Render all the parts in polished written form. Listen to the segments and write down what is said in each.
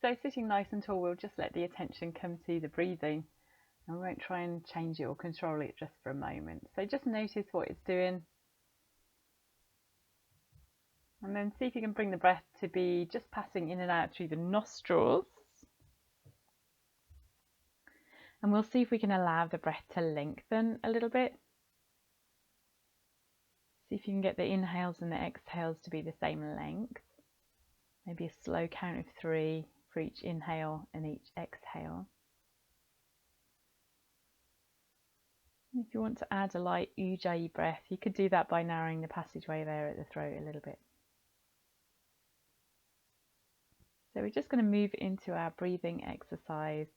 So sitting nice and tall, we'll just let the attention come to the breathing, and we won't try and change it or control it just for a moment. So just notice what it's doing, and then see if you can bring the breath to be just passing in and out through the nostrils. And we'll see if we can allow the breath to lengthen a little bit. See if you can get the inhales and the exhales to be the same length. Maybe a slow count of 3 for each inhale and each exhale. If you want to add a light ujjayi breath, you could do that by narrowing the passageway there at the throat a little bit. So we're just going to move into our breathing exercise.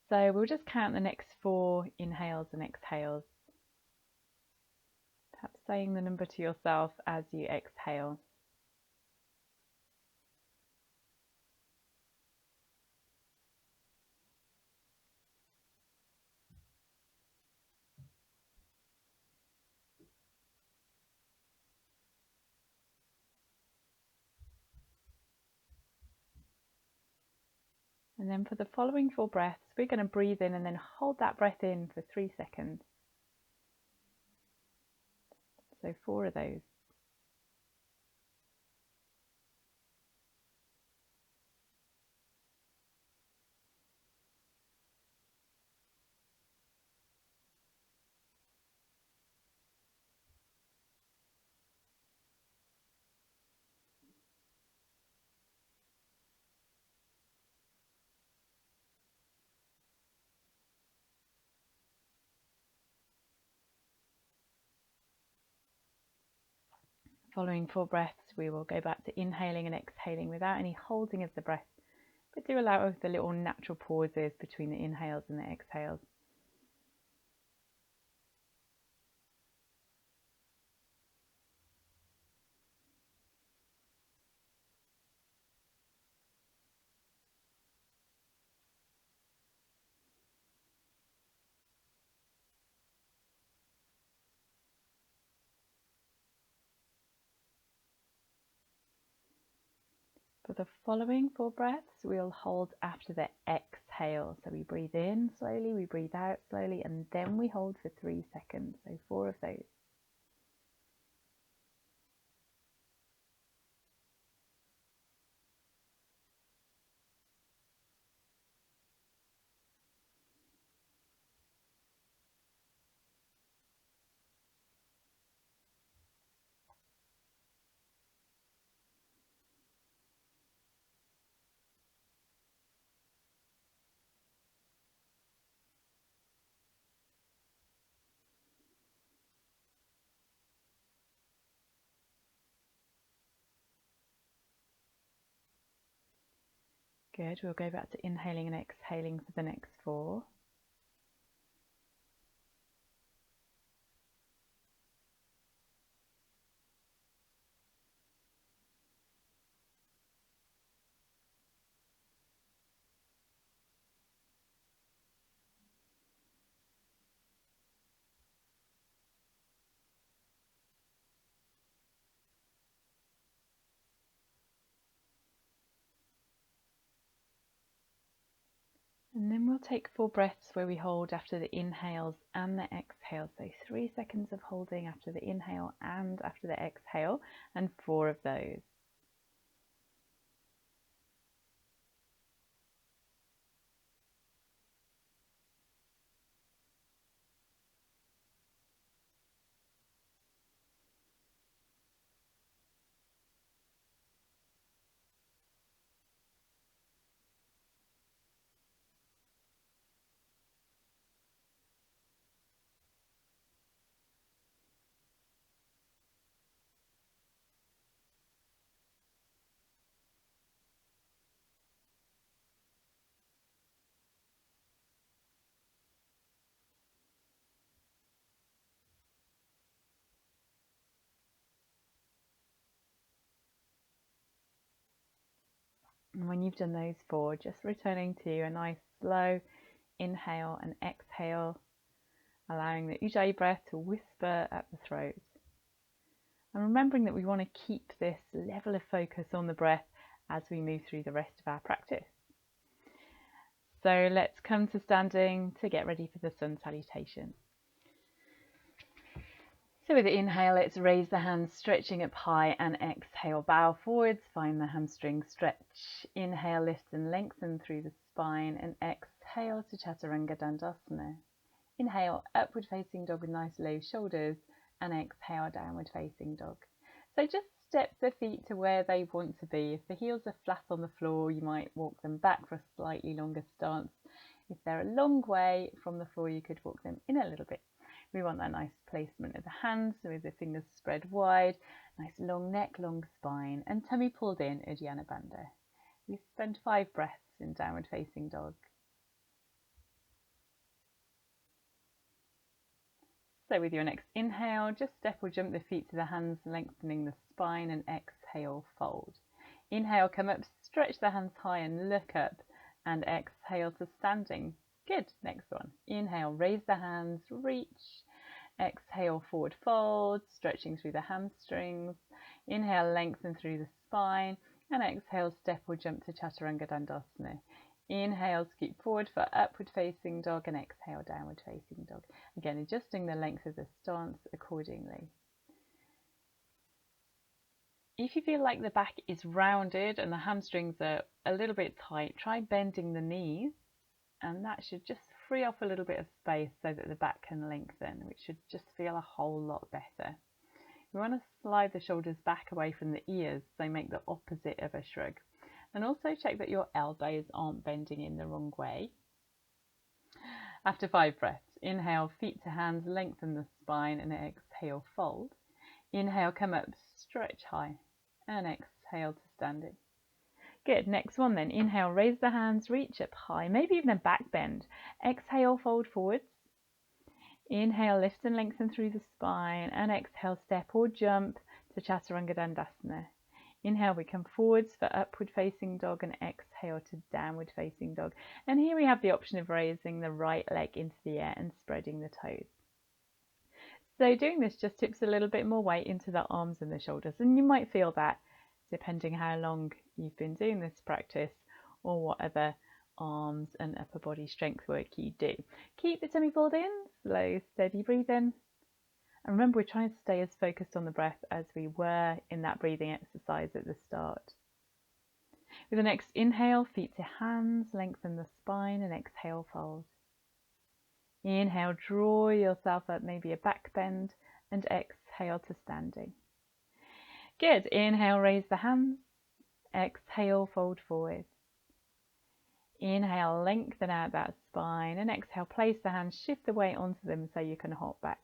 So we'll just count the next 4 inhales and exhales. Perhaps saying the number to yourself as you exhale. And then for the following 4 breaths, we're going to breathe in and then hold that breath in for 3 seconds. So 4 of those. Following 4 breaths, we will go back to inhaling and exhaling without any holding of the breath, but do allow the little natural pauses between the inhales and the exhales. For the following 4 breaths, we'll hold after the exhale. So we breathe in slowly, we breathe out slowly, and then we hold for 3 seconds. So 4 of those. Good, we'll go back to inhaling and exhaling for the next 4. And then we'll take 4 breaths where we hold after the inhales and the exhales. So 3 seconds of holding after the inhale and after the exhale, and 4 of those. And when you've done those 4, just returning to a nice slow inhale and exhale, allowing the ujjayi breath to whisper at the throat. And remembering that we want to keep this level of focus on the breath as we move through the rest of our practice. So let's come to standing to get ready for the sun salutation. So with the inhale, let's raise the hands, stretching up high, and exhale, bow forwards, find the hamstring stretch. Inhale, lift and lengthen through the spine, and exhale to chaturanga dandasana. Inhale, upward facing dog with nice low shoulders, and exhale, downward facing dog. So just step the feet to where they want to be. If the heels are flat on the floor, you might walk them back for a slightly longer stance. If they're a long way from the floor, you could walk them in a little bit. We want that nice placement of the hands with the fingers spread wide, nice long neck, long spine, and tummy pulled in, Uddiyana Bandha. We spend 5 breaths in downward facing dog. So with your next inhale, just step or jump the feet to the hands, lengthening the spine, and exhale, fold. Inhale, come up, stretch the hands high and look up, and exhale to standing. Good. Next one. Inhale, raise the hands, reach. Exhale, forward fold, stretching through the hamstrings. Inhale, lengthen through the spine, and exhale, step or jump to chaturanga dandasana. Inhale, scoop forward for upward facing dog, and exhale, downward facing dog. Again, adjusting the length of the stance accordingly. If you feel like the back is rounded and the hamstrings are a little bit tight, try bending the knees, and that should just free up a little bit of space so that the back can lengthen, which should just feel a whole lot better. We want to slide the shoulders back away from the ears, so make the opposite of a shrug. And also check that your elbows aren't bending in the wrong way. After 5 breaths, inhale, feet to hands, lengthen the spine, and exhale, fold. Inhale, come up, stretch high, and exhale to standing. Good. Next one then. Inhale, raise the hands, reach up high, maybe even a back bend. Exhale, fold forwards. Inhale, lift and lengthen through the spine, and exhale, step or jump to chaturanga dandasana. Inhale, we come forwards for upward facing dog, and exhale to downward facing dog. And here we have the option of raising the right leg into the air and spreading the toes. So doing this just tips a little bit more weight into the arms and the shoulders, and you might feel that depending how long you've been doing this practice or what other arms and upper body strength work you do. Keep the tummy pulled in, slow, steady breathing. And remember, we're trying to stay as focused on the breath as we were in that breathing exercise at the start. With the next inhale, feet to hands, lengthen the spine, and exhale, fold. Inhale, draw yourself up, maybe a back bend, and exhale to standing. Good. Inhale, raise the hands. Exhale, fold forward. Inhale, lengthen out that spine, and exhale, place the hands, shift the weight onto them so you can hop back.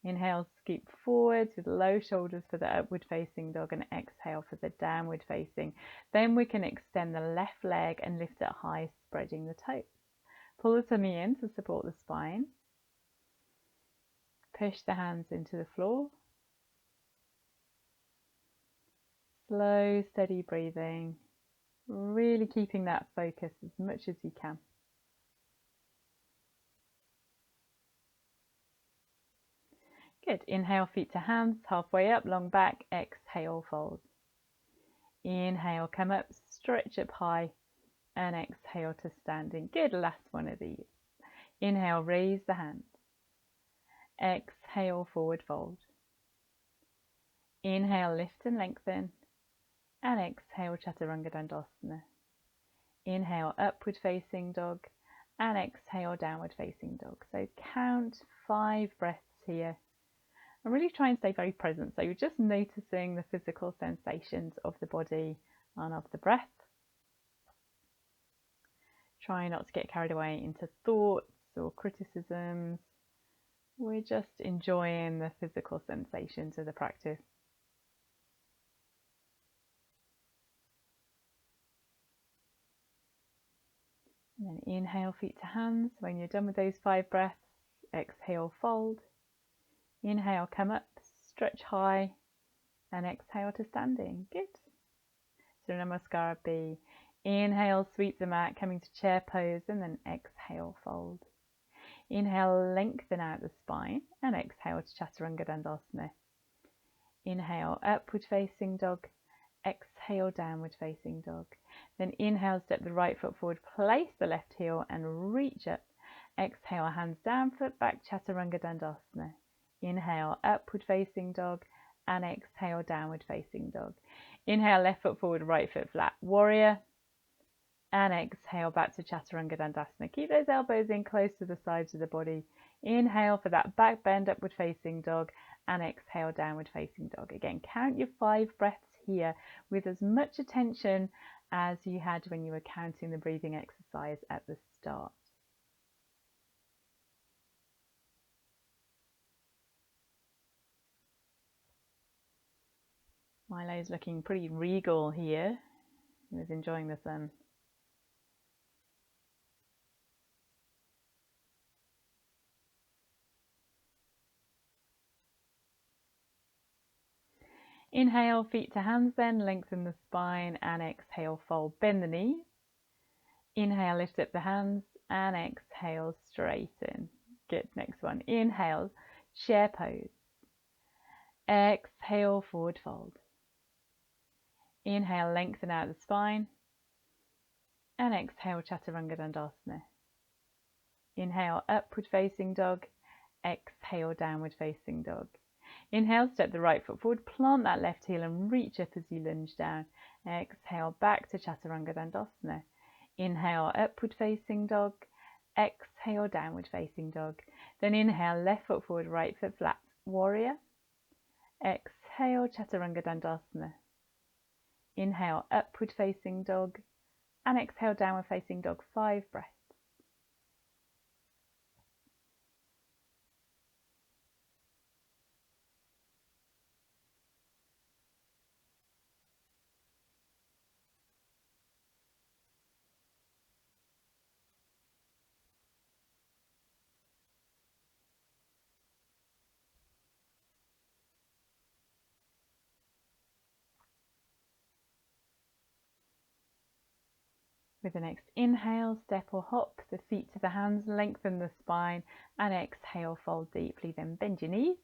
Inhale, scoop forwards with low shoulders for the upward facing dog, and exhale for the downward facing. Then we can extend the left leg and lift it high, spreading the toes. Pull the tummy in to support the spine. Push the hands into the floor. Slow, steady breathing. Really keeping that focus as much as you can. Good. Inhale, feet to hands, halfway up, long back. Exhale, fold. Inhale, come up, stretch up high, and exhale to standing. Good. Last one of these. Inhale, raise the hands. Exhale, forward fold. Inhale, lift and lengthen. And exhale, chaturanga dandasana. Inhale, upward facing dog, and exhale, downward facing dog. So count 5 breaths here. And really try and stay very present. So you're just noticing the physical sensations of the body and of the breath. Try not to get carried away into thoughts or criticisms. We're just enjoying the physical sensations of the practice. And then inhale, feet to hands. When you're done with those 5 breaths, exhale, fold. Inhale, come up, stretch high, and exhale to standing. Good. Surya Namaskar B. Inhale, sweep the mat, coming to chair pose, and then exhale, fold. Inhale, lengthen out the spine, and exhale to chaturanga dandasana. Inhale, upward facing dog. Exhale. exhale, downward facing dog. Then inhale, step the right foot forward, place the left heel and reach up. Exhale, hands down, foot back, chaturanga dandasana. Inhale, upward facing dog, and exhale, downward facing dog. Inhale, left foot forward, right foot flat, warrior. And exhale, back to chaturanga dandasana. Keep those elbows in close to the sides of the body. Inhale for that back bend, upward facing dog, and exhale, downward facing dog. Again, count your 5 breaths here with as much attention as you had when you were counting the breathing exercise at the start. Milo's looking pretty regal here. He was enjoying the sun. Inhale, feet to hands then, lengthen the spine, and exhale, fold, bend the knee. Inhale, lift up the hands, and exhale, straighten. Good, next one. Inhale, chair pose. Exhale, forward fold. Inhale, lengthen out the spine, and exhale, chaturanga dandasana. Inhale, upward facing dog. Exhale, downward facing dog. Inhale, step the right foot forward, plant that left heel and reach up as you lunge down. Exhale, back to chaturanga dandasana. Inhale, upward facing dog. Exhale, downward facing dog. Then inhale, left foot forward, right foot flat, warrior. Exhale, chaturanga dandasana. Inhale, upward facing dog. And exhale, downward facing dog, 5 breaths. With the next inhale, step or hop the feet to the hands, lengthen the spine, and exhale, fold deeply. Then bend your knees.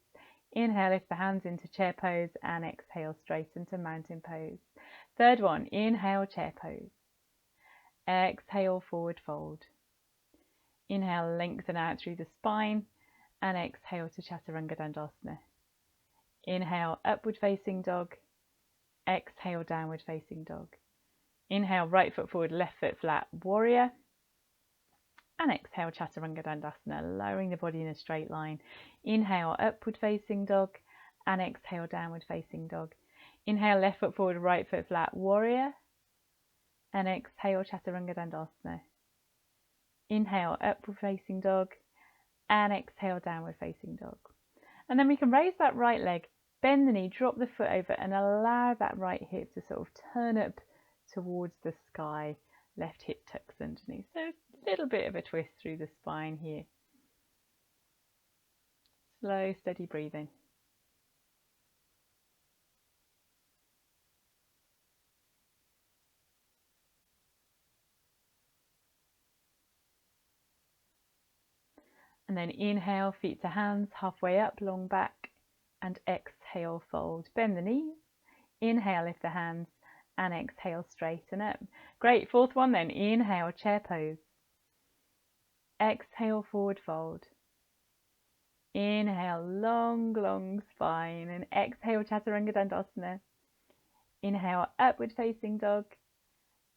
Inhale, lift the hands into chair pose, and exhale, straighten to mountain pose. Third one, inhale, chair pose. Exhale, forward fold. Inhale, lengthen out through the spine, and exhale to chaturanga dandasana. Inhale, upward facing dog. Exhale, downward facing dog. Inhale, right foot forward, left foot flat, warrior. And exhale, chaturanga dandasana, lowering the body in a straight line. Inhale, upward facing dog. And exhale, downward facing dog. Inhale, left foot forward, right foot flat, warrior. And exhale, chaturanga dandasana. Inhale, upward facing dog. And exhale, downward facing dog. And then we can raise that right leg, bend the knee, drop the foot over, and allow that right hip to sort of turn up towards the sky. Left hip tucks underneath. So a little bit of a twist through the spine here. Slow, steady breathing. And then inhale, feet to hands, halfway up, long back, and exhale, fold. Bend the knees. Inhale, lift the hands, and exhale, straighten up. Great, fourth one then. Inhale, chair pose. Exhale, forward fold. Inhale, long, long spine, and exhale, chaturanga dandasana. Inhale, upward facing dog.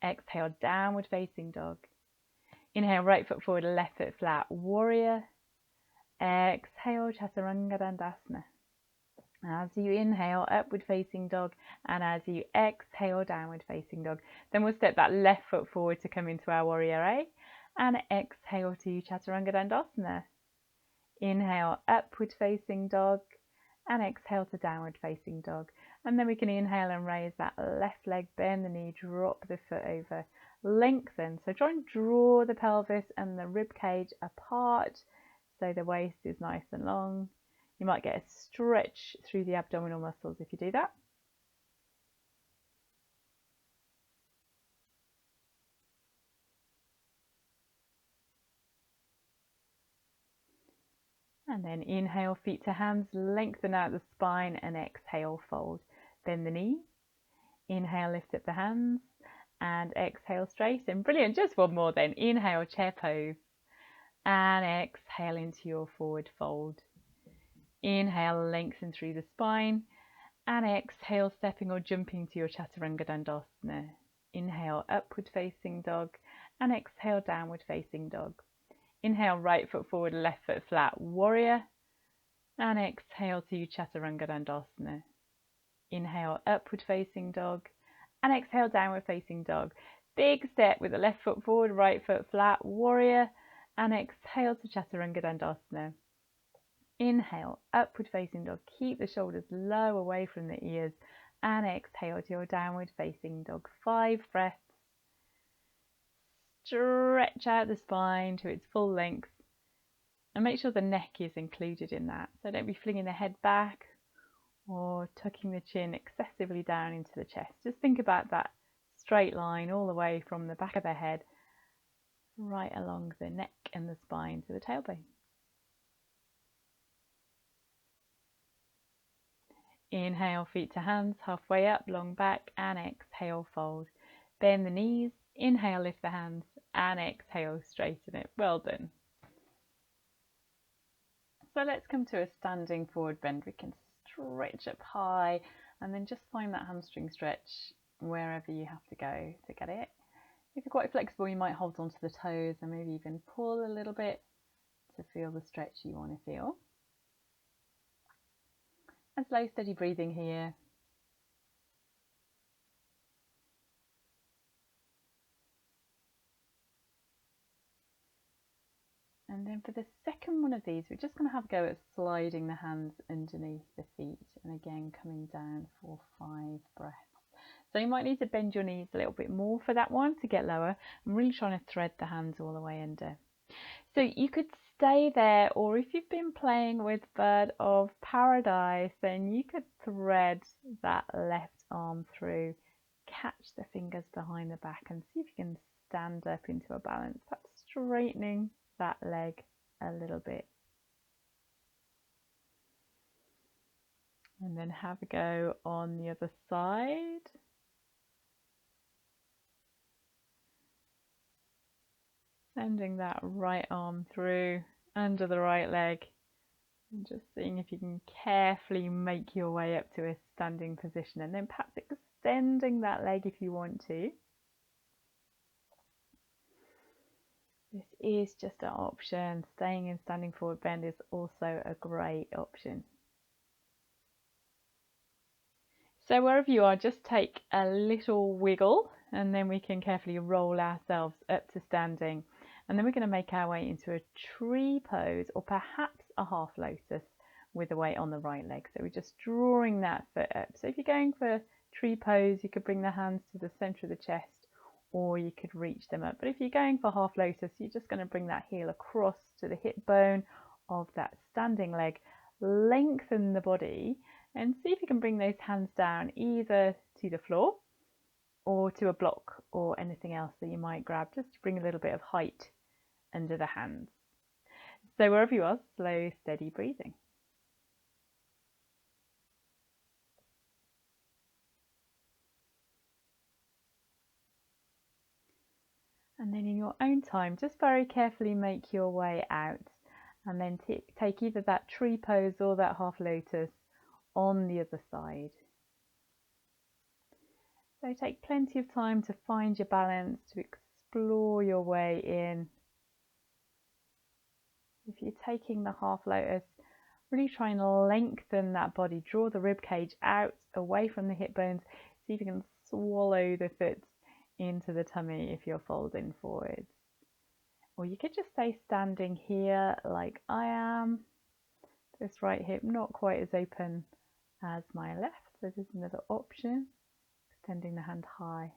Exhale, downward facing dog. Inhale, right foot forward, left foot flat, warrior. Exhale, chaturanga dandasana. As you inhale, upward facing dog, and as you exhale, downward facing dog. Then we'll step that left foot forward to come into our warrior A, and exhale to chaturanga dandasana. Inhale, upward facing dog, and exhale to downward facing dog. And then we can inhale and raise that left leg, bend the knee, drop the foot over, lengthen. So try and draw the pelvis and the rib cage apart so the waist is nice and long. You might get a stretch through the abdominal muscles if you do that. And then inhale, feet to hands, lengthen out the spine, and exhale, fold. Bend the knee. Inhale, lift up the hands, and exhale, straighten. Brilliant. Just one more then. Inhale, chair pose, and exhale into your forward fold. Inhale, lengthen through the spine, and exhale, stepping or jumping to your chaturanga dandasana. Inhale, upward facing dog, and exhale, downward facing dog. Inhale, right foot forward, left foot flat, warrior, and exhale to chaturanga dandasana. Inhale, upward facing dog, and exhale, downward facing dog. Big step with the left foot forward, right foot flat, warrior, and exhale to chaturanga dandasana. Inhale, upward facing dog. Keep the shoulders low away from the ears, and exhale to your downward facing dog. 5 breaths. Stretch out the spine to its full length, and make sure the neck is included in that. So don't be flinging the head back or tucking the chin excessively down into the chest. Just think about that straight line all the way from the back of the head right along the neck and the spine to the tailbone. Inhale, feet to hands, halfway up, long back, and exhale, fold. Bend the knees, inhale, lift the hands, and exhale, straighten it. Well done. So let's come to a standing forward bend. We can stretch up high and then just find that hamstring stretch wherever you have to go to get it. If you're quite flexible, you might hold onto the toes and maybe even pull a little bit to feel the stretch you want to feel. And slow, steady breathing here. And then for the second one of these, we're just going to have a go at sliding the hands underneath the feet. And again, coming down for 5 breaths. So you might need to bend your knees a little bit more for that one to get lower. I'm really trying to thread the hands all the way under. So you could stay there, or if you've been playing with Bird of Paradise, then you could thread that left arm through, catch the fingers behind the back and see if you can stand up into a balance, perhaps straightening that leg a little bit. And then have a go on the other side. Sending that right arm through under the right leg and just seeing if you can carefully make your way up to a standing position, and then perhaps extending that leg if you want to. This is just an option. Staying in standing forward bend is also a great option. So wherever you are, just take a little wiggle and then we can carefully roll ourselves up to standing. And then we're going to make our way into a tree pose or perhaps a half lotus with the weight on the right leg. So we're just drawing that foot up. So if you're going for tree pose, you could bring the hands to the center of the chest or you could reach them up. But if you're going for half lotus, you're just going to bring that heel across to the hip bone of that standing leg, lengthen the body, and see if you can bring those hands down either to the floor or to a block or anything else that you might grab, just to bring a little bit of height under the hands. So wherever you are, slow, steady breathing. And then in your own time, just very carefully make your way out and then take either that tree pose or that half lotus on the other side. So take plenty of time to find your balance, to explore your way in. If you're taking the half lotus, really try and lengthen that body, draw the rib cage out away from the hip bones, see if you can swallow the foot into the tummy if you're folding forwards. Or you could just stay standing here like I am. This right hip not quite as open as my left, so there's another option. Extending the hand high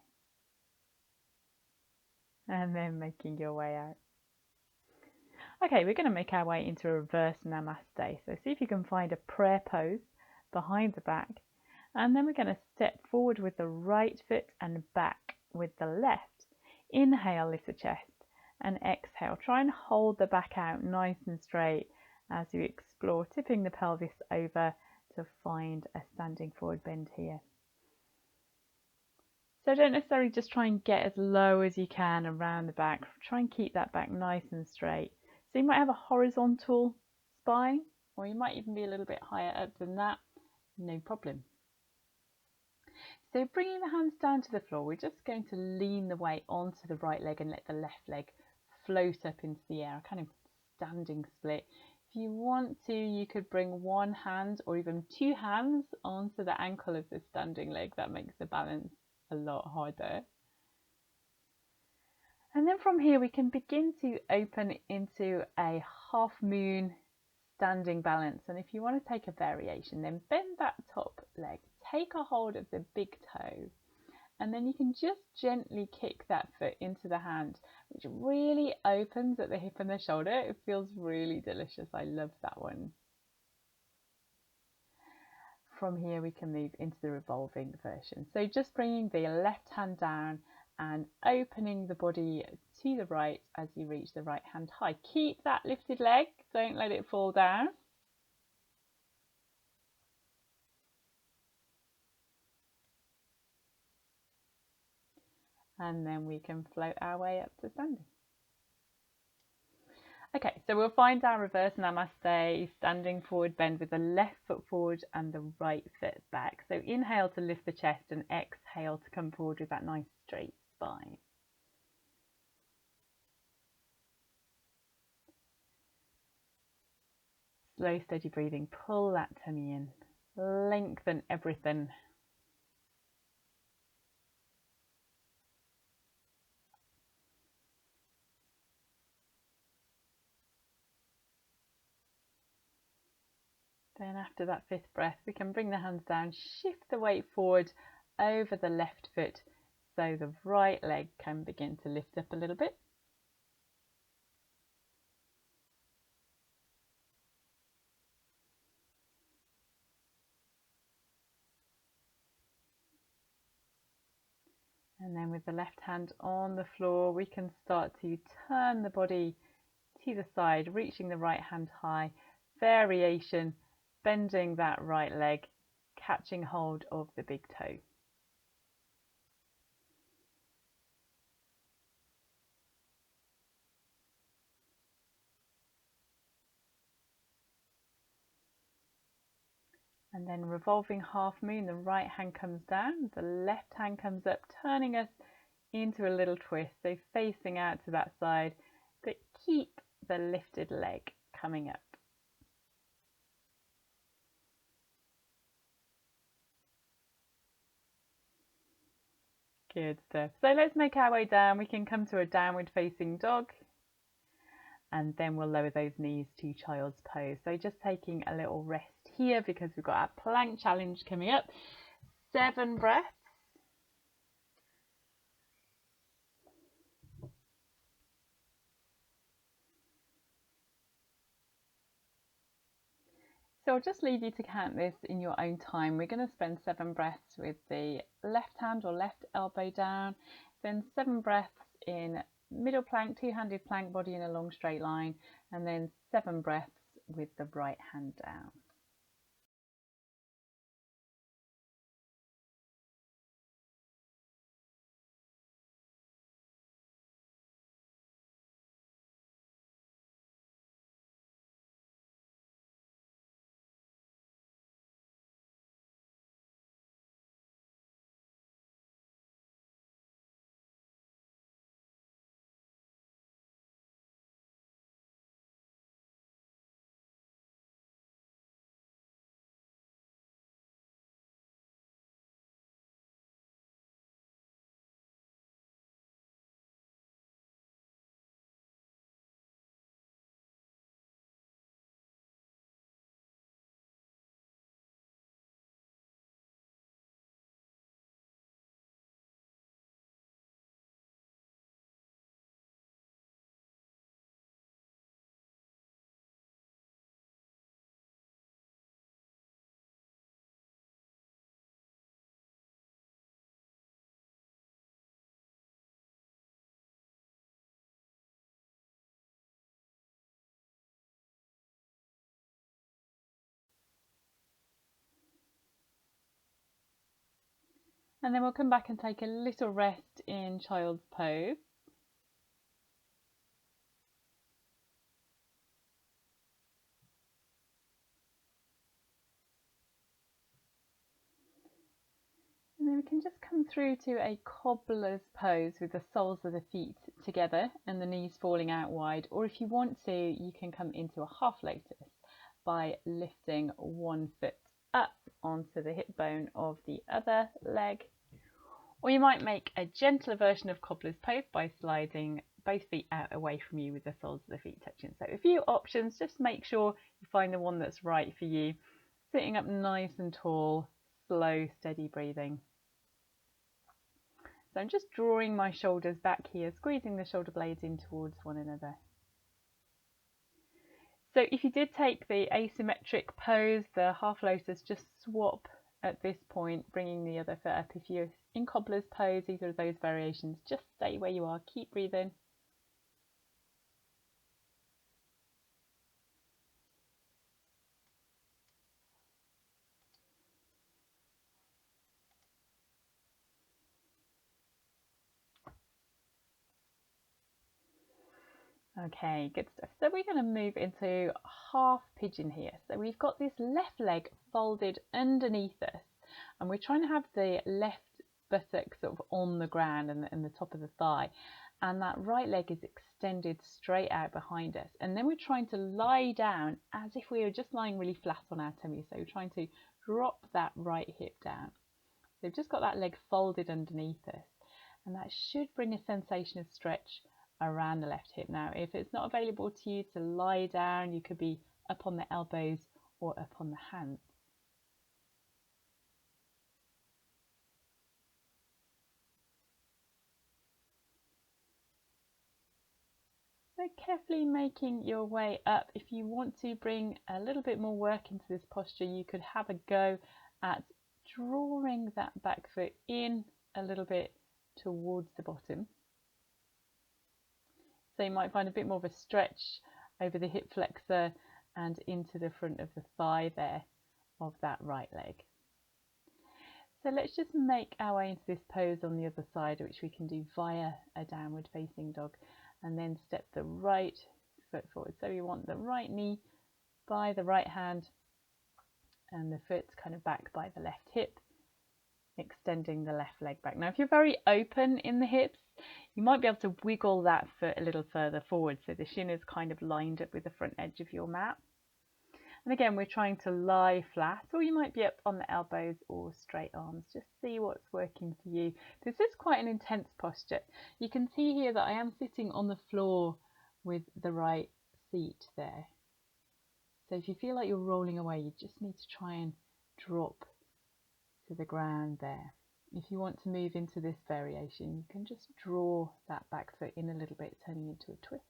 and then making your way out. Okay, we're going to make our way into a reverse namaste. So see if you can find a prayer pose behind the back, and then we're going to step forward with the right foot and back with the left. Inhale, lift the chest, and exhale. Try and hold the back out nice and straight as you explore, tipping the pelvis over to find a standing forward bend here. So don't necessarily just try and get as low as you can around the back. Try and keep that back nice and straight. So you might have a horizontal spine, or you might even be a little bit higher up than that. No problem. So bringing the hands down to the floor, we're just going to lean the weight onto the right leg and let the left leg float up into the air, a kind of standing split. If you want to, you could bring one hand or even two hands onto the ankle of the standing leg. That makes the balance a lot harder. And then from here we can begin to open into a half moon standing balance. And if you want to take a variation, then bend that top leg, take a hold of the big toe, and then you can just gently kick that foot into the hand, which really opens at the hip and the shoulder. It feels really delicious. I love that one. From here we can move into the revolving version. So just bringing the left hand down and opening the body to the right as you reach the right hand high. Keep that lifted leg, don't let it fall down. And then we can float our way up to standing. Okay, so we'll find our reverse namaste, standing forward bend with the left foot forward and the right foot back. So inhale to lift the chest and exhale to come forward with that nice straight spine. Slow, steady breathing, pull that tummy in, lengthen everything. Then after that fifth breath, we can bring the hands down, shift the weight forward over the left foot so the right leg can begin to lift up a little bit. And then with the left hand on the floor, we can start to turn the body to the side, reaching the right hand high. Variation, bending that right leg, catching hold of the big toe. And then revolving half moon, the right hand comes down, the left hand comes up, turning us into a little twist. So facing out to that side, but keep the lifted leg coming up. Good stuff. So let's make our way down. We can come to a downward facing dog. And then we'll lower those knees to child's pose. So just taking a little rest here because we've got our plank challenge coming up. 7 breaths. So I'll just leave you to count this in your own time. We're going to spend 7 breaths with the left hand or left elbow down, then 7 breaths in middle plank, two-handed plank, body in a long straight line, and then 7 breaths with the right hand down. And then we'll come back and take a little rest in child's pose. And then we can just come through to a cobbler's pose with the soles of the feet together and the knees falling out wide. Or if you want to, you can come into a half lotus by lifting one foot up onto the hip bone of the other leg. Or you might make a gentler version of cobbler's pose by sliding both feet out away from you with the soles of the feet touching. So a few options, just make sure you find the one that's right for you. Sitting up nice and tall, slow, steady breathing. So I'm just drawing my shoulders back here, squeezing the shoulder blades in towards one another. So if you did take the asymmetric pose, the half lotus, just swap at this point, bringing the other foot up. If you're in cobbler's pose, either of those variations, just stay where you are, keep breathing. Okay, good stuff. So we're going to move into half pigeon here. So we've got this left leg folded underneath us, and we're trying to have the left buttock sort of on the ground and the top of the thigh, and that right leg is extended straight out behind us. And then we're trying to lie down as if we were just lying really flat on our tummy. So we're trying to drop that right hip down. So we've just got that leg folded underneath us, and that should bring a sensation of stretch around the left hip. Now, if it's not available to you to lie down, you could be up on the elbows or up on the hands. So carefully making your way up. If you want to bring a little bit more work into this posture, you could have a go at drawing that back foot in a little bit towards the bottom. So you might find a bit more of a stretch over the hip flexor and into the front of the thigh there of that right leg. So let's just make our way into this pose on the other side, which we can do via a downward facing dog, and then step the right foot forward. So we want the right knee by the right hand and the foot kind of back by the left hip, extending the left leg back. Now, if you're very open in the hips, you might be able to wiggle that foot a little further forward so the shin is kind of lined up with the front edge of your mat. And again, we're trying to lie flat, or you might be up on the elbows or straight arms. Just see what's working for you. This is quite an intense posture. You can see here that I am sitting on the floor with the right seat there. So if you feel like you're rolling away, you just need to try and drop to the ground there. If you want to move into this variation, you can just draw that back foot in a little bit, turning into a twist.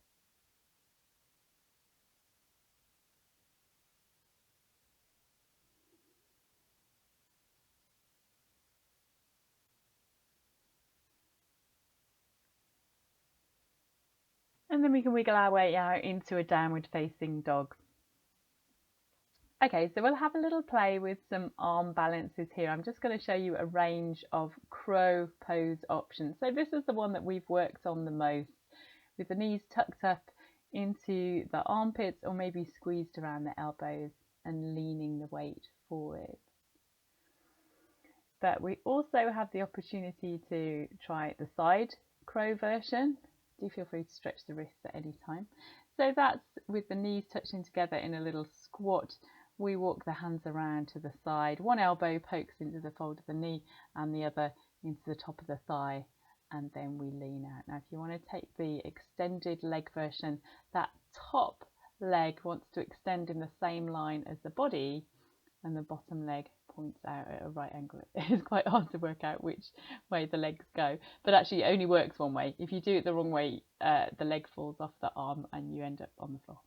And then we can wiggle our way out into a downward facing dog. Okay, so we'll have a little play with some arm balances here. I'm just going to show you a range of crow pose options. So this is the one that we've worked on the most, with the knees tucked up into the armpits or maybe squeezed around the elbows and leaning the weight forward. But we also have the opportunity to try the side crow version. Do feel free to stretch the wrists at any time. So that's with the knees touching together in a little squat. We walk the hands around to the side. One elbow pokes into the fold of the knee and the other into the top of the thigh, and then we lean out. Now, if you want to take the extended leg version, that top leg wants to extend in the same line as the body, and the bottom leg points out at a right angle. It's quite hard to work out which way the legs go, but actually it only works one way. If you do it the wrong way, the leg falls off the arm and you end up on the floor.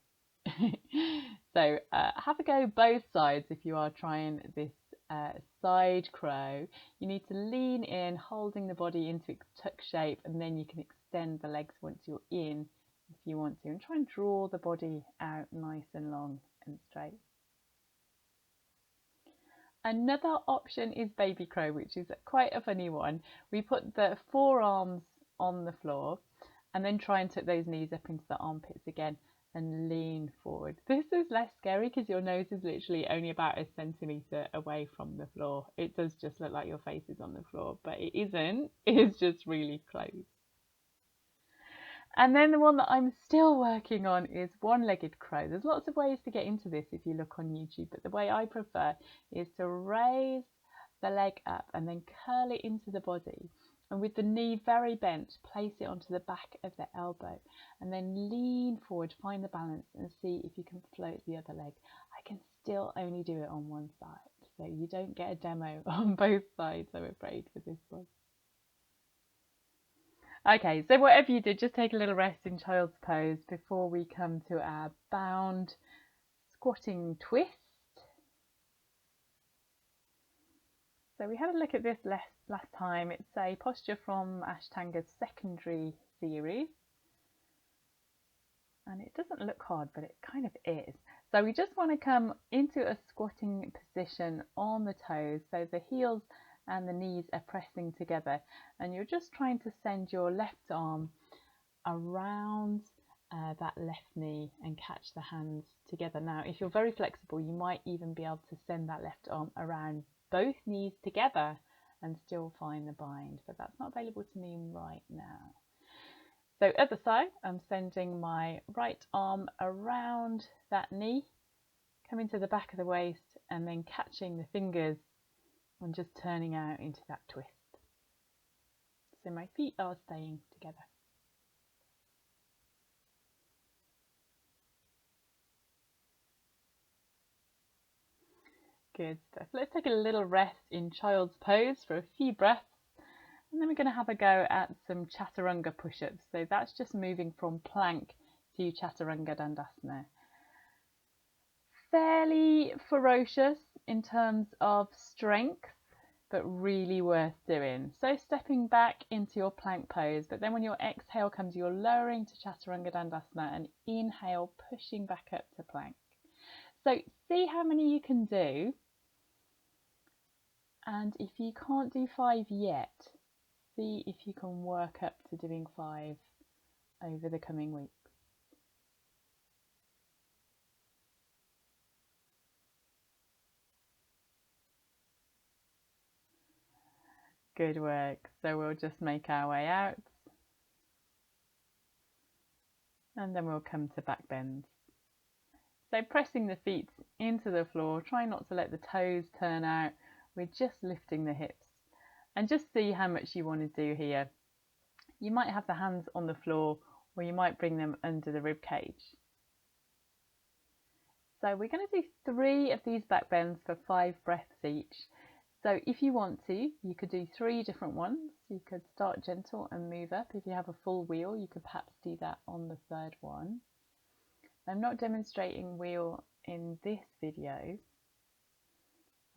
So have a go both sides. If you are trying this side crow, you need to lean in, holding the body into tuck shape, and then you can extend the legs once you're in if you want to, and try and draw the body out nice and long and straight. Another option is baby crow, which is quite a funny one. We put the forearms on the floor and then try and tuck those knees up into the armpits again and lean forward. This is less scary because your nose is literally only about a centimetre away from the floor. It does just look like your face is on the floor, but it isn't. It's just really close. And then the one that I'm still working on is one-legged crow. There's lots of ways to get into this if you look on YouTube, but the way I prefer is to raise the leg up and then curl it into the body. And with the knee very bent, place it onto the back of the elbow and then lean forward, find the balance and see if you can float the other leg. I can still only do it on one side, so you don't get a demo on both sides, I'm afraid, for this one. Okay, so whatever you do, just take a little rest in child's pose before we come to our bound squatting twist. So we had a look at this last time. It's a posture from Ashtanga's secondary series. And it doesn't look hard, but it kind of is. So we just want to come into a squatting position on the toes, so the heels and the knees are pressing together, and you're just trying to send your left arm around that left knee and catch the hands together. Now, if you're very flexible, you might even be able to send that left arm around both knees together and still find the bind, but that's not available to me right now. So other side, I'm sending my right arm around that knee, coming to the back of the waist and then catching the fingers and just turning out into that twist. So my feet are staying together. Good stuff. Let's take a little rest in child's pose for a few breaths. And then we're going to have a go at some chaturanga push-ups. So that's just moving from plank to chaturanga dandasana. Fairly ferocious in terms of strength, but really worth doing. So stepping back into your plank pose, but then when your exhale comes, you're lowering to chaturanga dandasana and inhale, pushing back up to plank. So see how many you can do. And if you can't do 5 yet, see if you can work up to doing 5 over the coming weeks. Good work. So we'll just make our way out. And then we'll come to back bends. So pressing the feet into the floor, try not to let the toes turn out. We're just lifting the hips. And just see how much you want to do here. You might have the hands on the floor or you might bring them under the rib cage. So we're going to do 3 of these back bends for 5 breaths each. So if you want to, you could do 3 different ones. You could start gentle and move up. If you have a full wheel, you could perhaps do that on the 3rd one. I'm not demonstrating wheel in this video.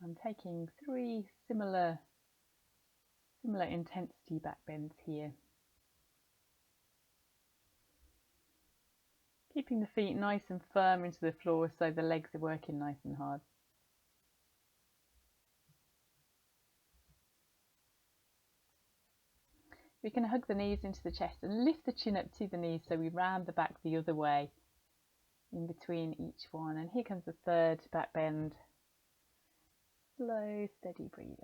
I'm taking 3 similar intensity back bends here. Keeping the feet nice and firm into the floor so the legs are working nice and hard. We can hug the knees into the chest and lift the chin up to the knees so we round the back the other way in between each one. And here comes the 3rd back bend. Slow, steady breathing.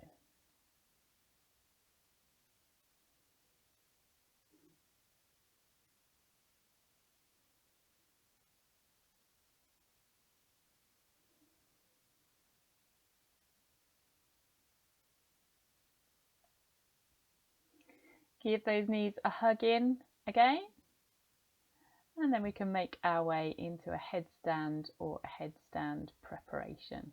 Give those knees a hug in again. And then we can make our way into a headstand or a headstand preparation.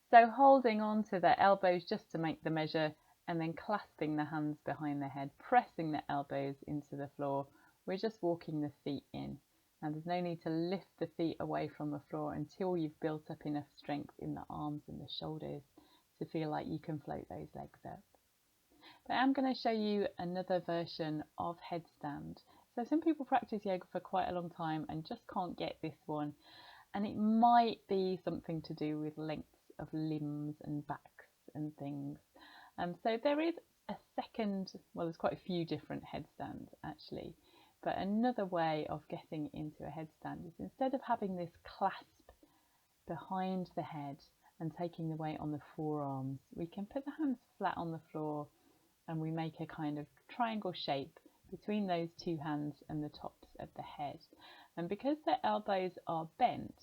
So holding on to the elbows just to make the measure and then clasping the hands behind the head, pressing the elbows into the floor. We're just walking the feet in. And there's no need to lift the feet away from the floor until you've built up enough strength in the arms and the shoulders to feel like you can float those legs up. But I'm going to show you another version of headstand. So some people practice yoga for quite a long time and just can't get this one. And it might be something to do with lengths of limbs and backs and things. So there is a second, well, there's quite a few different headstands actually, but another way of getting into a headstand is instead of having this clasp behind the head and taking the weight on the forearms, we can put the hands flat on the floor and we make a kind of triangle shape between those two hands and the tops of the head. And because the elbows are bent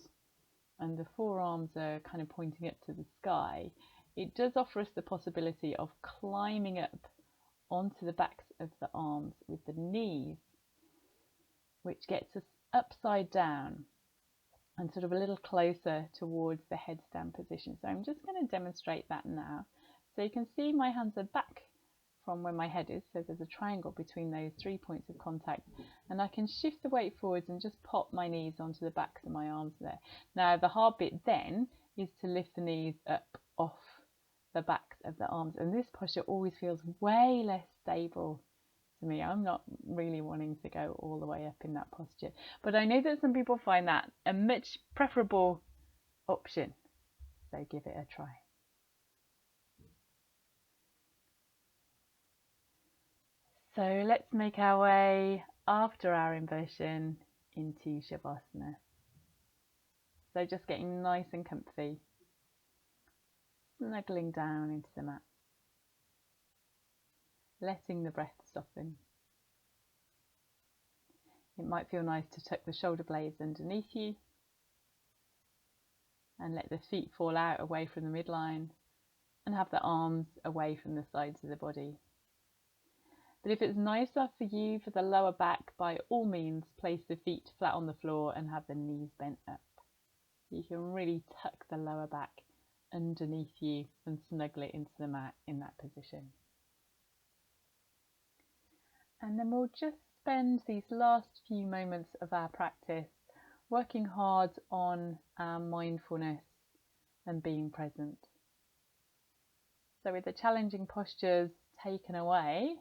and the forearms are kind of pointing up to the sky, it does offer us the possibility of climbing up onto the backs of the arms with the knees, which gets us upside down and sort of a little closer towards the headstand position. So I'm just going to demonstrate that now. So you can see my hands are back from where my head is, so there's a triangle between those 3 points of contact, and I can shift the weight forwards and just pop my knees onto the backs of my arms there. Now the hard bit then is to lift the knees up off the backs of the arms, and this posture always feels way less stable to me. I'm not really wanting to go all the way up in that posture, but I know that some people find that a much preferable option, so give it a try. So let's make our way after our inversion into Shavasana. So just getting nice and comfy, snuggling down into the mat, letting the breath soften. It might feel nice to tuck the shoulder blades underneath you and let the feet fall out away from the midline and have the arms away from the sides of the body. But if it's nicer for you for the lower back, by all means place the feet flat on the floor and have the knees bent up. You can really tuck the lower back underneath you and snuggle it into the mat in that position. And then we'll just spend these last few moments of our practice working hard on our mindfulness and being present. So with the challenging postures taken away,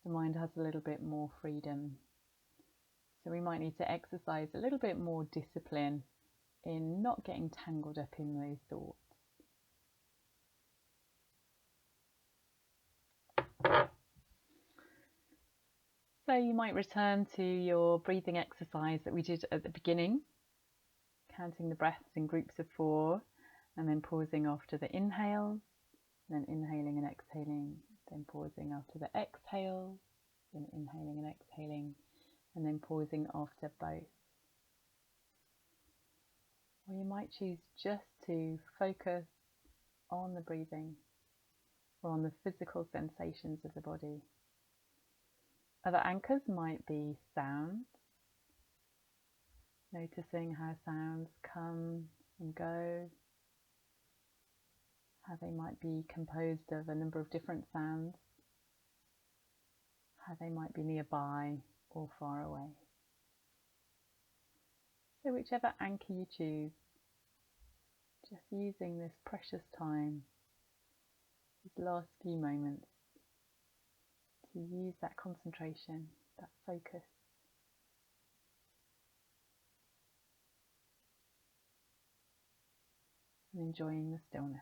the mind has a little bit more freedom. So we might need to exercise a little bit more discipline in not getting tangled up in those thoughts. So you might return to your breathing exercise that we did at the beginning, counting the breaths in groups of 4 and then pausing after the inhales, then inhaling and exhaling, then pausing after the exhales, then inhaling and exhaling, and then pausing after both. Or you might choose just to focus on the breathing or on the physical sensations of the body. Other anchors might be sound, noticing how sounds come and go, how they might be composed of a number of different sounds, how they might be nearby or far away. So whichever anchor you choose, just using this precious time, these last few moments, to use that concentration, that focus, and enjoying the stillness.